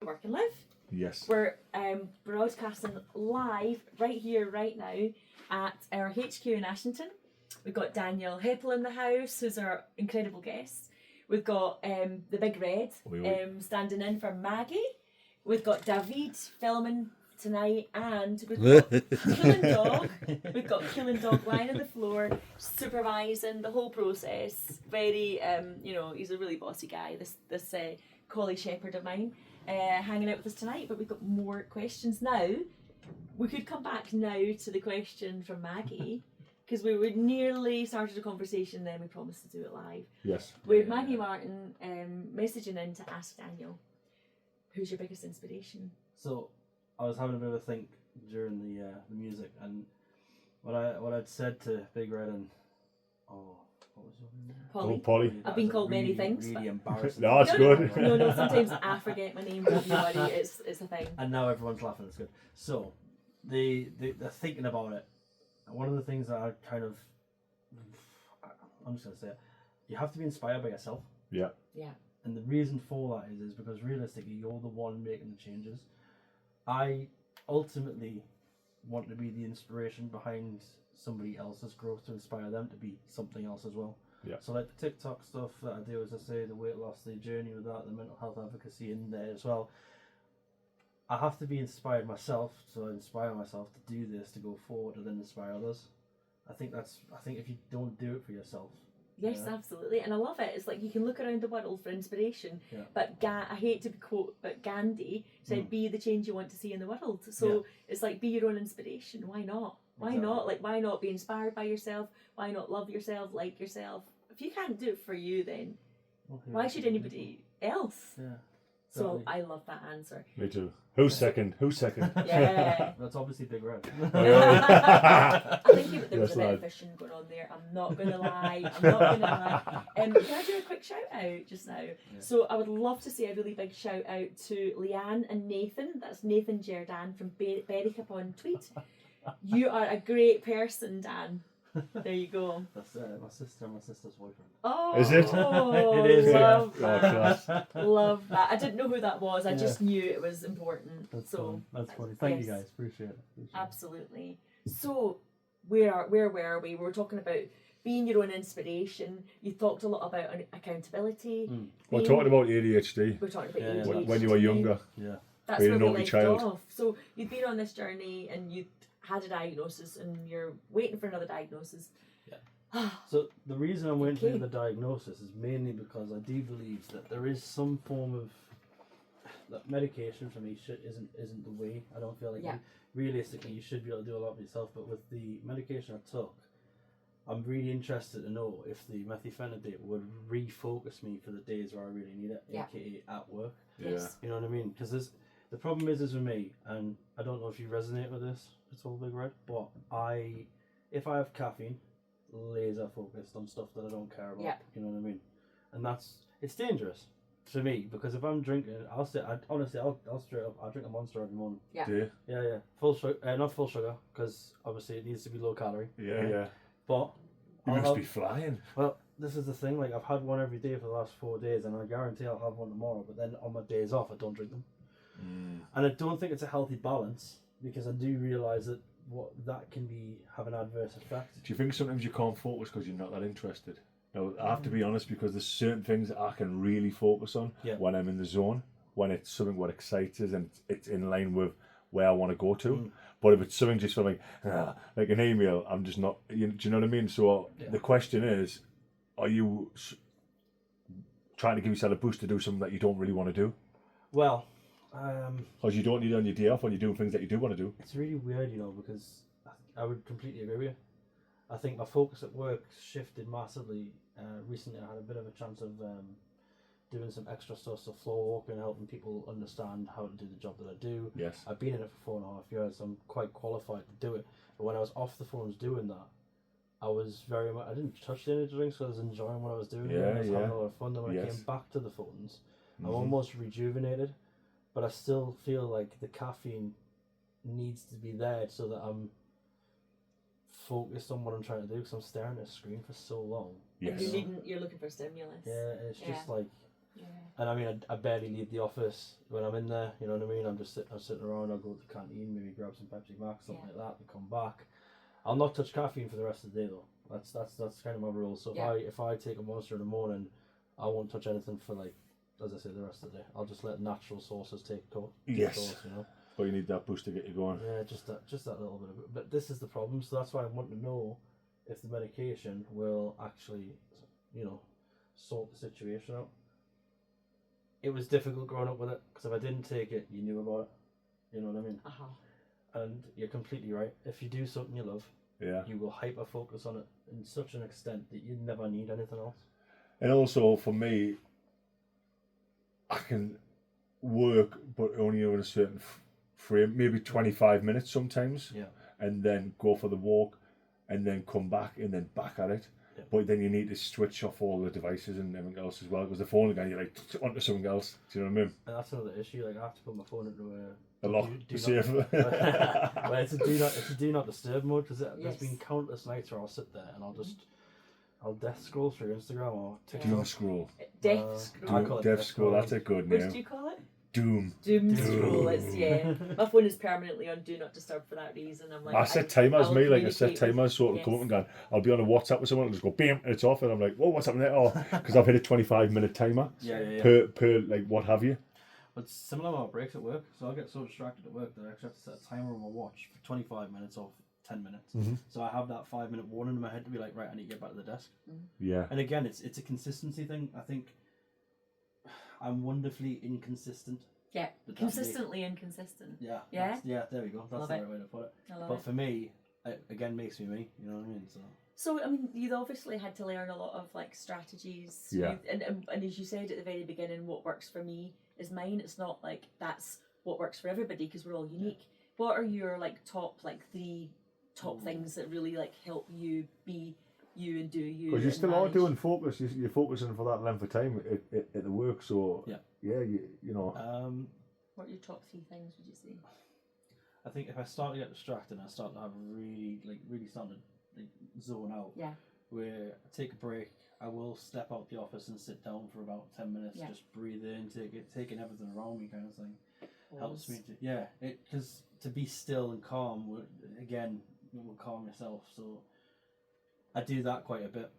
Work and Live. Yes. We're broadcasting live right here, right now at our HQ in Ashington. We've got Daniel Heppell in the house, who's our incredible guest. We've got the Big Red standing in for Maggie. We've got David filming tonight, and we've got Killing Dog. We've got Killing Dog lying on the floor, supervising the whole process. Very, he's a really bossy guy. This collie shepherd of mine. Hanging out with us tonight, but we've got more questions now. We could come back now to the question from Maggie, because we would nearly started a conversation, then we promised to do it live. Yes. With Maggie Martin messaging in to ask Daniel, who's your biggest inspiration? So I was having a bit of a think during the music, and what I'd said to Big Red and what was your name? Polly. Oh, Polly. I've been called many things. Really embarrassing. No, it's good. No, sometimes I forget my name, don't you worry, it's a thing. And now everyone's laughing, it's good. So, they're thinking about it. And one of the things that I'm just going to say it, you have to be inspired by yourself. Yeah. Yeah. And the reason for that is because realistically, you're the one making the changes. I ultimately want to be the inspiration behind somebody else's growth to inspire them to be something else as well. Yeah. So like the TikTok stuff that I do, as I say, the weight loss, the journey with that, the mental health advocacy in there as well. I have to be inspired myself, so I inspire myself to do this, to go forward, and then inspire others. I think if you don't do it for yourself. Yes, absolutely, and I love it. It's like you can look around the world for inspiration, Yeah. but I hate to quote, but Gandhi said, "Be the change you want to see in the world." So it's like, be your own inspiration. Why not? Why not? Like, why not be inspired by yourself? Why not love yourself, like yourself? If you can't do it for you, then why should anybody else? Yeah. So I love that answer. Me too. Who's second? Yeah. That's obviously Big Red. I think there was Yes, a bit lad. of fishing going on there. I'm not going to lie. Can I do a quick shout out just now? Yeah. So I would love to say a really big shout out to Leanne and Nathan. That's Nathan Jerdan from Berwick upon Tweed. You are a great person, Dan. There you go. That's my sister's boyfriend. Oh, Is it? It is, love yeah. that. Class. Love that. I didn't know who that was. I just knew it was important. That's so fun. That's funny. Thank you yes. guys. Appreciate it. Absolutely. So where were we? We were talking about being your own inspiration. You talked a lot about accountability. We're talking about ADHD. We're talking about ADHD. When you were younger. Yeah. That's being where a we naughty left child. off. So you've been on this journey and you had a diagnosis and you're waiting for another diagnosis. Yeah. So the reason I'm waiting for the diagnosis is mainly because I do believe that there is some form of that medication for me isn't the way. I don't feel like realistically you should be able to do a lot of yourself, but with the medication I took, I'm really interested to know if the methylphenidate would refocus me for the days where I really need it, aka at work. Yes. You know what I mean? Because the problem is with me, and I don't know if you resonate with this at all, Big Red, but if I have caffeine, laser focused on stuff that I don't care about. You know what I mean? And it's dangerous for me, because if I'm drinking, I'll straight up, I'll drink a Monster every morning. Yeah. Do you? Yeah. Full sugar, not full sugar, because obviously it needs to be low calorie. Yeah. But You must be flying. well, this is the thing. Like, I've had one every day for the last 4 days, and I guarantee I'll have one tomorrow. But then on my days off, I don't drink them. And I don't think it's a healthy balance, because I do realise that that can have an adverse effect. Do you think sometimes you can't focus because you're not that interested? Now, I have to be honest, because there's certain things that I can really focus on when I'm in the zone, when it's something what excites us and it's in line with where I want to go to. But if it's something just for like an email, I'm just not. Do you know what I mean? So the question is, are you trying to give yourself a boost to do something that you don't really want to do? Well, because you don't need it on your day off when you're doing things that you do want to do. It's really weird, because I would completely agree with you. I think my focus at work shifted massively. Recently I had a bit of a chance of doing some extra stuff, so floor walking, helping people understand how to do the job that I do. Yes. I've been in it for 4.5 years, so I'm quite qualified to do it. But when I was off the phones doing that, I was very much, I didn't touch the energy drinks, so I was enjoying what I was doing. I was having a lot of fun. Then when I came back to the phones, I'm almost rejuvenated, but I still feel like the caffeine needs to be there so that I'm focused on what I'm trying to do, because I'm staring at a screen for so long. Yes. You're looking for stimulus. Yeah, it's just like, Yeah. And I mean, I barely leave the office when I'm in there. You know what I mean? I'm sitting around. I'll go to the canteen, maybe grab some Pepsi Max, something like that, and come back. I'll not touch caffeine for the rest of the day though. That's kind of my rule. So if I take a Monster in the morning, I won't touch anything for like, as I say, the rest of the day. I'll just let natural sources take course. Yes. You know. But you need that boost to get you going. Yeah, just that little bit of it. But this is the problem. So that's why I want to know if the medication will actually, you know, sort the situation out. It was difficult growing up with it because if I didn't take it, you knew about it. You know what I mean? And you're completely right. If you do something you love, you will hyper focus on it in such an extent that you never need anything else. And also for me, I can work, but only over a certain frame, maybe 25 minutes sometimes, and then go for the walk, and then come back, and then back at it. Yeah. But then you need to switch off all the devices and everything else as well, because the phone again, you're like onto something else. Do you know what I mean? And that's another issue. Like I have to put my phone into a lock, safe. Well, it's a do not disturb mode because there's been countless nights where I'll sit there and I'll death scroll through Instagram or TikTok. Doom scroll. Death scroll. Death scroll. That's a good name. What do you call it? Doom scroll. It's my phone is permanently on do not disturb for that reason. I'm like, I set timers, I set timers so it'll come up and go. I'll be on a WhatsApp with someone, it'll just go bam, and it's off, and I'm like, what's happening there? Oh, because I've hit a 25-minute timer. Per like what have you. But similar to my breaks at work, so I get so distracted at work that I actually have to set a timer on my watch for 25 minutes or 10 minutes. Mm-hmm. So I have that 5-minute warning in my head to be like, right, I need to get back to the desk. Yeah. And again, it's a consistency thing. I think I'm wonderfully inconsistent. Yeah, consistently inconsistent. Yeah, there we go. That's the right way to put it. But for me, it again makes me me. You know what I mean? So I mean, you've obviously had to learn a lot of like strategies. Yeah. And as you said at the very beginning, what works for me is mine. It's not like that's what works for everybody because we're all unique. What are your like top three things that really like help you be you and do you? Because you still are doing focus. You're focusing for that length of time at the work. So you know. What are your top 3 things would you say? I think if I start to get distracted, I start to have really start to zone out. Yeah. Where I take a break, I will step out the office and sit down for about 10 minutes, just breathe in, taking everything around me, kind of thing. Helps me to because to be still and calm will calm yourself. So I do that quite a bit.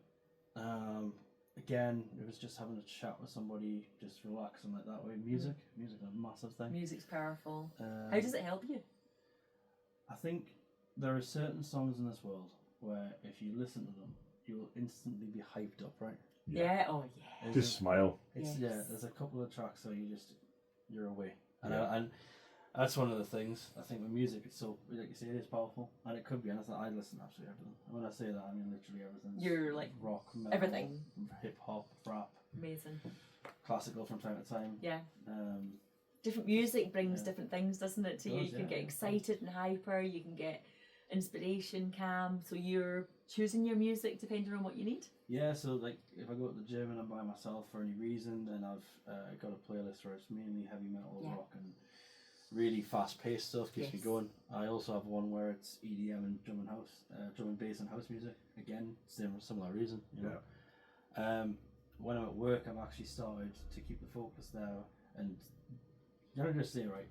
Again, it was just having a chat with somebody, just relaxing like that way. Music's a massive thing. Music's powerful. How does it help you? I think there are certain songs in this world where if you listen to them, you will instantly be hyped up, right? Yeah. Just smile. There's a couple of tracks where you're away, and that's one of the things. I think with music, it's so, like you say, it is powerful, and it could be anything. I listen to absolutely everything. And when I say that, I mean literally everything. You're like rock, metal, everything, hip hop, rap, amazing, classical from time to time. Yeah. Different music brings different things, doesn't it? To you, you can get excited and hyper. You can get inspiration, calm. So you're choosing your music depending on what you need. Yeah, so like if I go to the gym and I'm by myself for any reason, then I've got a playlist where it's mainly heavy metal, rock, and really fast-paced stuff keeps me going. I also have one where it's EDM and drum and bass and house music. Again, similar reason. You know. When I'm at work, I've actually started to keep the focus there, and you know, just say right,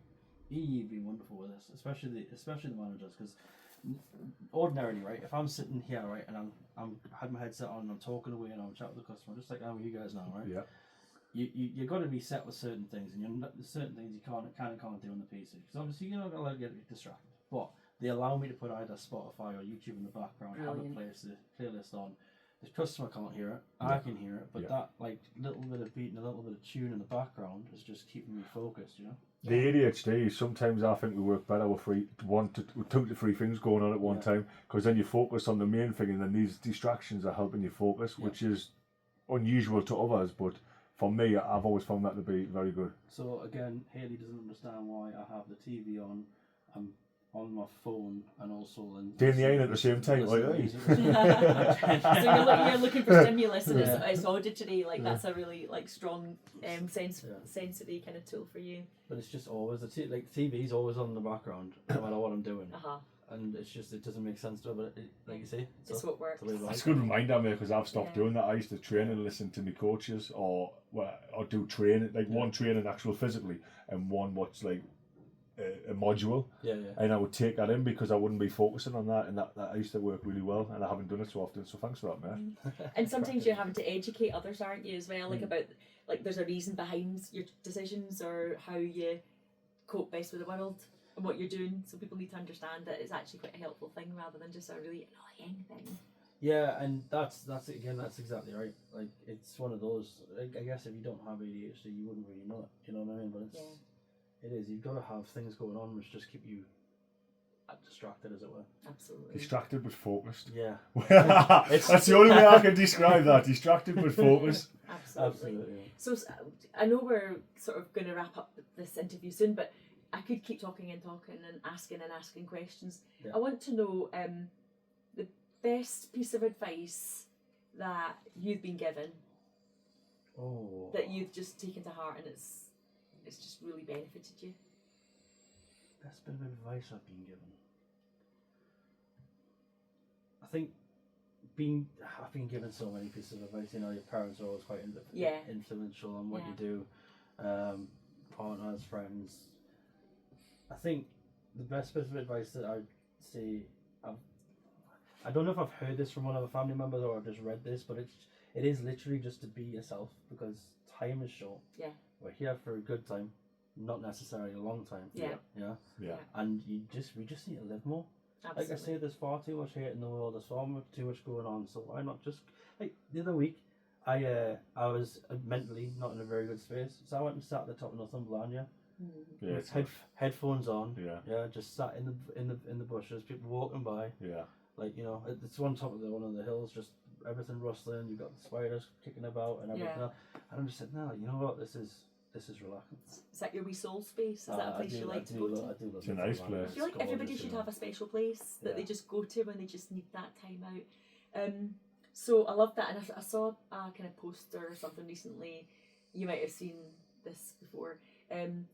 you've been wonderful with this, especially the managers, because ordinarily, right, if I'm sitting here, right, and I'm had my headset on and I'm talking away and I'm chatting with the customer, just like I'm with you guys now, right? Yeah. You got to be set with certain things, and there's certain things you can't do on the PC, because obviously you're not gonna get distracted. But they allow me to put either Spotify or YouTube in the background, have a playlist on. The customer can't hear it, I can hear it, but that like little bit of beat and a little bit of tune in the background is just keeping me focused, you know. The ADHD, sometimes I think we work better with 2 to 3 things going on at one time, because then you focus on the main thing, and then these distractions are helping you focus, which is unusual to others, but for me, I've always found that to be very good. So again, Haley doesn't understand why I have the TV on. I'm on my phone and also doing the iron at the same time. So you're looking for stimulus, and it's auditory. Like that's a really like strong sensory kind of tool for you. But it's just always the TV's always on in the background, no matter what I'm doing. and it's just it doesn't make sense to her, but like you say, it's what works. It's a good reminder, mate, because I've stopped doing that. I used to train and listen to my coaches, or do training, like one training actual physically and one what's like a module. And I would take that in because I wouldn't be focusing on that, and that I used to work really well, and I haven't done it so often. So thanks for that, mate. And sometimes you're having to educate others, aren't you, as well? Like about there's a reason behind your decisions or how you cope best with the world and what you're doing. So people need to understand that it's actually quite a helpful thing rather than just a really annoying thing. Yeah, and that's exactly right. Like it's one of those. I guess if you don't have ADHD, you wouldn't really know it. You know what I mean? But it's. Yeah. It is. You've got to have things going on which just keep you distracted, as it were. Absolutely. Distracted but focused. Yeah. That's the only way I can describe that. Distracted but focused. Absolutely. So I know we're sort of going to wrap up this interview soon, but I could keep talking and asking questions. Yeah. I want to know the best piece of advice that you've been given. That you've just taken to heart and it's just really benefited you. Best bit of advice I've been given. I think I've been given so many pieces of advice. You know, your parents are always quite influential on what you do. Partners, friends. I think the best bit of advice that I'd say, I don't know if I've heard this from one of the family members or I've just read this, but it is literally just to be yourself, because time is short. Yeah. We're here for a good time, not necessarily a long time. Yeah. And we just need to live more. Absolutely. Like I say, there's far too much hate in the world. There's far too much going on. So why not just like the other week, I was mentally not in a very good space, so I went and sat at the top of Northumberland. Headphones on. Just sat in the bushes. People walking by. Like, you know, it's one top of one of the hills, just everything rustling. You've got the spiders kicking about and everything else. And I'm just saying, no, you know what, this is relaxing. Is that your wee soul space? Is that a place you like to go to? I do love it's a nice place. I feel like everybody should have a special place that they just go to when they just need that time out. So I love that, and I saw a kind of poster or something recently. You might have seen this before.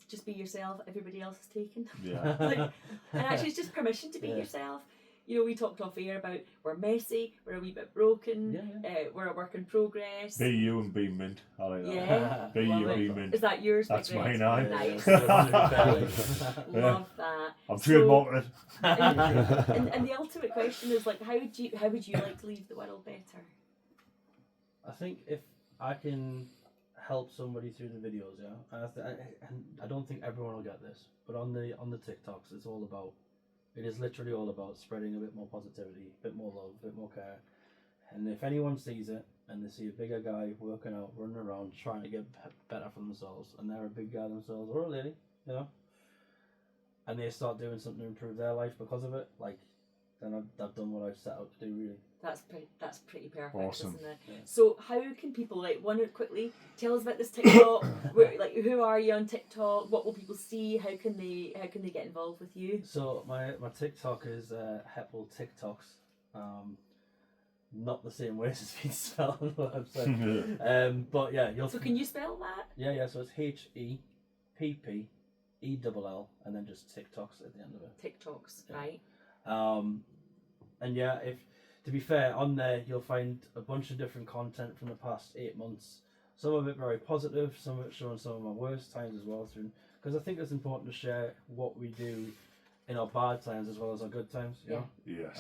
Just be yourself. Everybody else is taken. And actually, it's just permission to be yourself. You know, we talked off air about we're messy, we're a wee bit broken, we're a work in progress. Be you and be mint. I like that. Yeah. Be you and be mint. Is that yours? That's mine, aye. Nice. Love that. I'm trademarking it. And the ultimate question is, like, how would you like to leave the world better? I think if I can help somebody through the videos, and I don't think everyone will get this, but on the TikToks, it is literally all about spreading a bit more positivity, a bit more love, a bit more care. And if anyone sees it and they see a bigger guy working out, running around, trying to get better for themselves, and they're a big guy themselves, or a lady, you know, and they start doing something to improve their life because of it, like, then I've done what I've set out to do, really. That's pretty perfect, awesome. Isn't it? Yeah. So how can people, like, quickly tell us about this TikTok? Who are you on TikTok? What will people see? How can they get involved with you? So my TikTok is Heppell TikToks, not the same way as it's been spelled on the website. But yeah, So can you spell that? Yeah. So it's HEPPELL and then just TikToks at the end of it. TikToks, right? And yeah, to be fair, on there you'll find a bunch of different content from the past 8 months. Some of it very positive, some of it showing some of my worst times as well, because I think it's important to share what we do in our bad times as well as our good times. You know? Yes.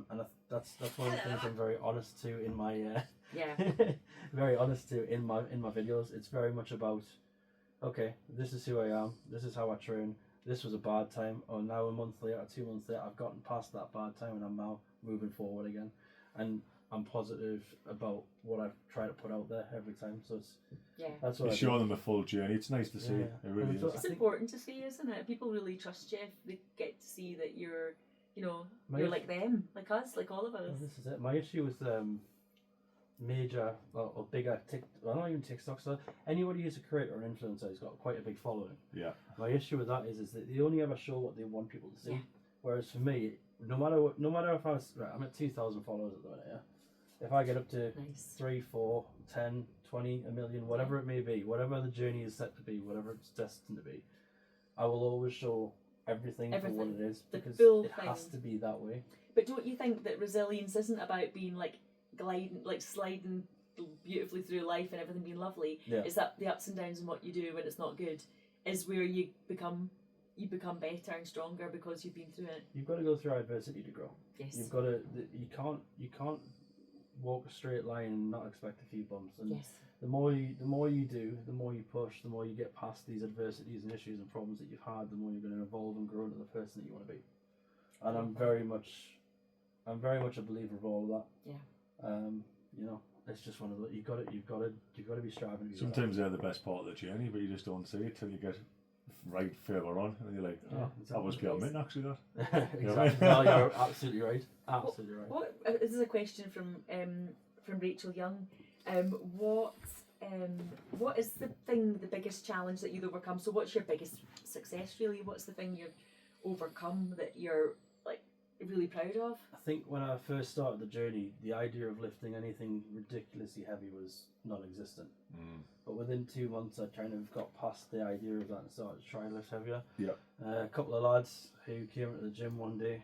And that's one of the things I'm very honest to in my very honest to in my videos. It's very much about, okay, this is who I am. This is how I train. This was a bad time. Oh, now a month later, 2 months later, I've gotten past that bad time and I'm now moving forward again. And I'm positive about what I try to put out there every time. So that's what you show them a full journey. It's nice to see. It really is. It's important to see, isn't it? People really trust you if they get to see that you're, you're like them, like us, like all of us. Well, this is it. My issue with major or bigger not even TikTok, so anybody who's a creator or influencer has got quite a big following. Yeah. My issue with that is that they only ever show what they want people to see. Whereas for me, no matter if I'm at 2,000 followers at the minute, if I get up to 3, 4, 10, 20, a million, whatever it may be, whatever the journey is set to be, whatever it's destined to be, I will always show everything for what it is, The because full it thing. has to be that way. But don't you think that resilience isn't about being like gliding, like sliding beautifully through life and everything being lovely? Yeah. It's that the ups and downs and what you do when it's not good is where you become better and stronger because you've been through it. You've got to go through adversity to grow. Yes. You've got to. You can't walk a straight line and not expect a few bumps. And Yes. the more you do, the more you push, the more you get past these adversities and issues and problems that you've had, the more you're going to evolve and grow into the person that you want to be. And I'm very much a believer of all of that. Yeah. You know, it's just one of the you've got to be striving. To be Sometimes they're the best part of the journey, but you just don't see it till you get right further on, and you're like, oh, that was pure mint actually. That. Exactly. No, you're absolutely right. Absolutely right. What this is a question from Rachel Young. What is the biggest challenge that you've overcome? So what's your biggest success really? What's the thing you've overcome that you're like really proud of? I think when I first started the journey, the idea of lifting anything ridiculously heavy was non-existent. But within 2 months, I kind of got past the idea of that and started to try and lift heavier. Yeah. A couple of lads who came into the gym one day,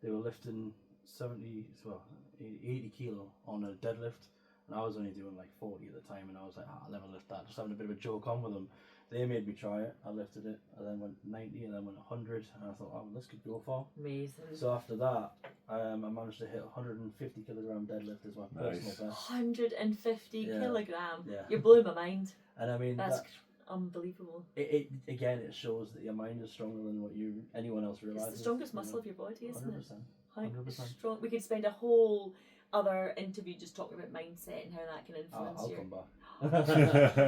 they were lifting 80 kilo on a deadlift, and I was only doing like 40 at the time, and I was like, I'll never lift that, just having a bit of a joke on with them. They made me try it. I lifted it. I then went 90, and then went 100, and I thought, oh, this could go far. Amazing. So after that, I managed to hit 150 kilogram deadlift as my personal best. 150 kilogram. Yeah. You're blowing my mind. And I mean, that's unbelievable. It again, it shows that your mind is stronger than what anyone else realizes. It's the strongest muscle of your body, isn't 100%, it? 100%. Strong. We could spend a whole other interview just talking about mindset and how that can influence I'll you. come back.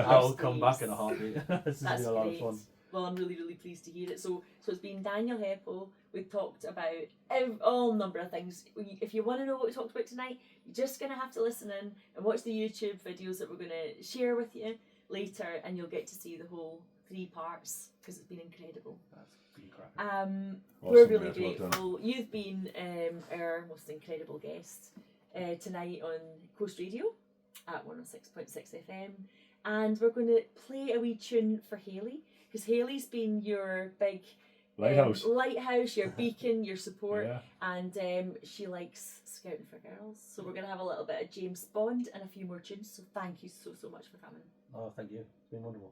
I'll come back in a heartbeat. This has been a lot of fun. Well, I'm really, really pleased to hear it. So it's been Daniel Heppell. We've talked about all number of things. If you want to know what we talked about tonight, you're just going to have to listen in and watch the YouTube videos that we're going to share with you later, and you'll get to see the whole 3 parts because it's been incredible. That's incredible. We're really grateful. You've been our most incredible guest tonight on Coast Radio at 106.6 FM, and we're going to play a wee tune for Hayley, because Hayley's been your big lighthouse, your beacon, your support, and she likes scouting for girls. So we're going to have a little bit of James Bond and a few more tunes. So thank you so much for coming. Oh, thank you. It's been wonderful.